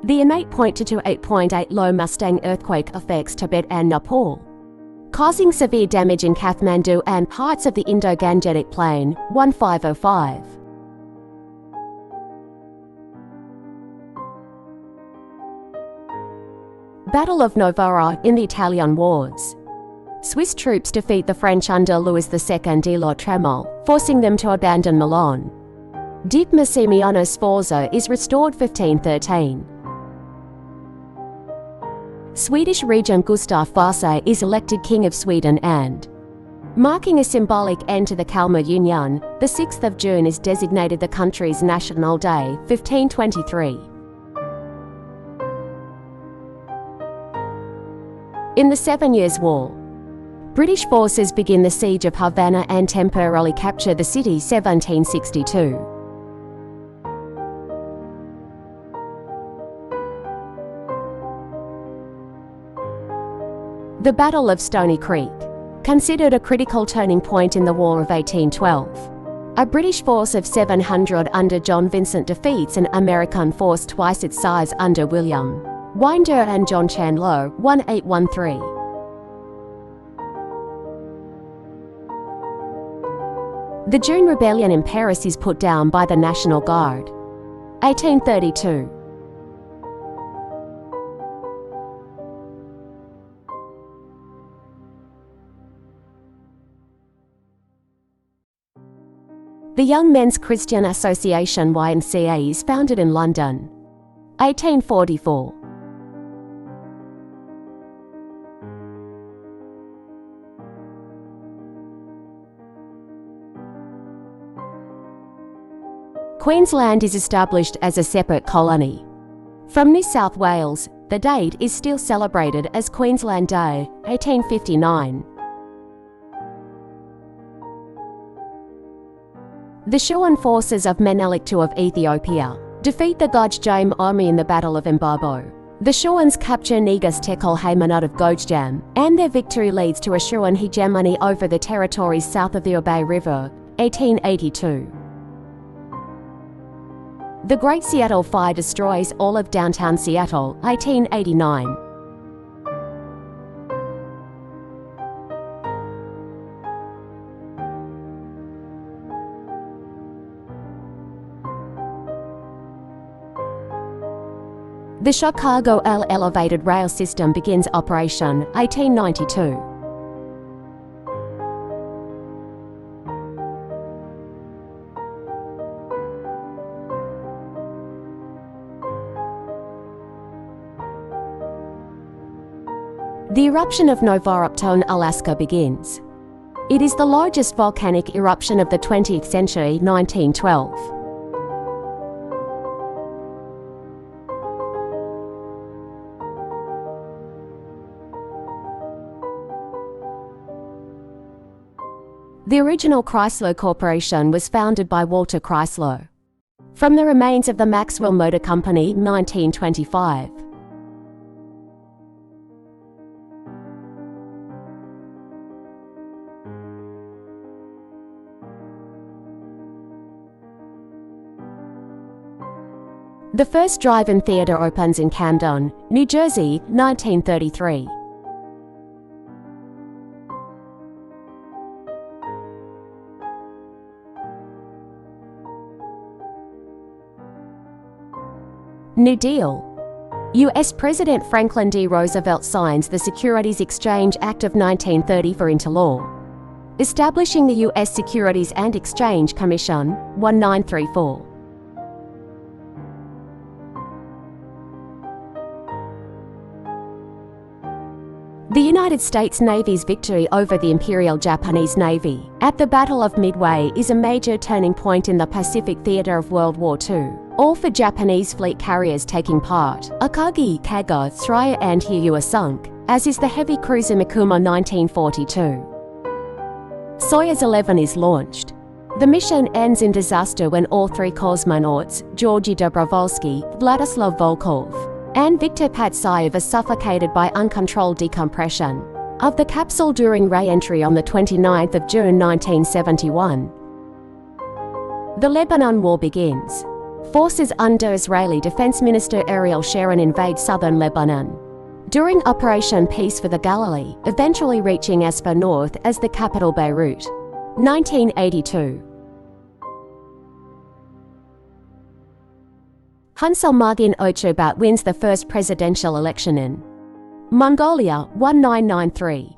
The M8.2 8.8 low Mustang earthquake affects Tibet and Nepal, causing severe damage in Kathmandu and parts of the Indo-Gangetic Plain. 1505. Battle of Novara in the Italian Wars. Swiss troops defeat the French under Louis II de la Tremole, forcing them to abandon Milan. Duke Massimiliano Sforza is restored 1513. Swedish regent Gustav Vasa is elected King of Sweden and, marking a symbolic end to the Kalmar Union, the 6th of June is designated the country's National Day. 1523. In the 7 Years' War, British forces begin the siege of Havana and temporarily capture the city. 1762. The Battle of Stony Creek, considered a critical turning point in the War of 1812. A British force of 700 under John Vincent defeats an American force twice its size under William Winder and John Chandler. 1813. The June Rebellion in Paris is put down by the National Guard. 1832. The Young Men's Christian Association YMCA is founded in London. 1844. Queensland is established as a separate colony from New South Wales. The date is still celebrated as Queensland Day. 1859. The Shuan forces of Menelik II of Ethiopia defeat the Gojjam army in the Battle of Mbabo. The Shuans capture Negus Tekle Haymanot of Gojjam, and their victory leads to a Shuan hegemony over the territories south of the Obey River. 1882. The Great Seattle Fire destroys all of downtown Seattle. 1889. The Chicago L elevated rail system begins operation. 1892. The eruption of Novara, Alaska begins. It is the largest volcanic eruption of the 20th century. 1912. The original Chrysler Corporation was founded by Walter Chrysler from the remains of the Maxwell Motor Company. 1925. The first drive-in theater opens in Camden, New Jersey. 1933. New Deal. U.S. President Franklin D. Roosevelt signs the Securities Exchange Act of 1934 into law, establishing the U.S. Securities and Exchange Commission. 1934. The United States Navy's victory over the Imperial Japanese Navy at the Battle of Midway is a major turning point in the Pacific theater of World War II. All four Japanese fleet carriers taking part, Akagi, Kaga, Thraya and Hiryu, are sunk, as is the heavy cruiser Mikuma. 1942. Soyuz 11 is launched. The mission ends in disaster when all three cosmonauts, Georgy Dobrovolsky, Vladislav Volkov, and Viktor Patsayev are suffocated by uncontrolled decompression of the capsule during re-entry on the 29th of June 1971. The Lebanon War begins. Forces under Israeli Defense Minister Ariel Sharon invade southern Lebanon. During Operation Peace for the Galilee, eventually reaching Aspa North as the capital Beirut. 1982. Hansalmagin Ochobat wins the first presidential election in Mongolia, 1993.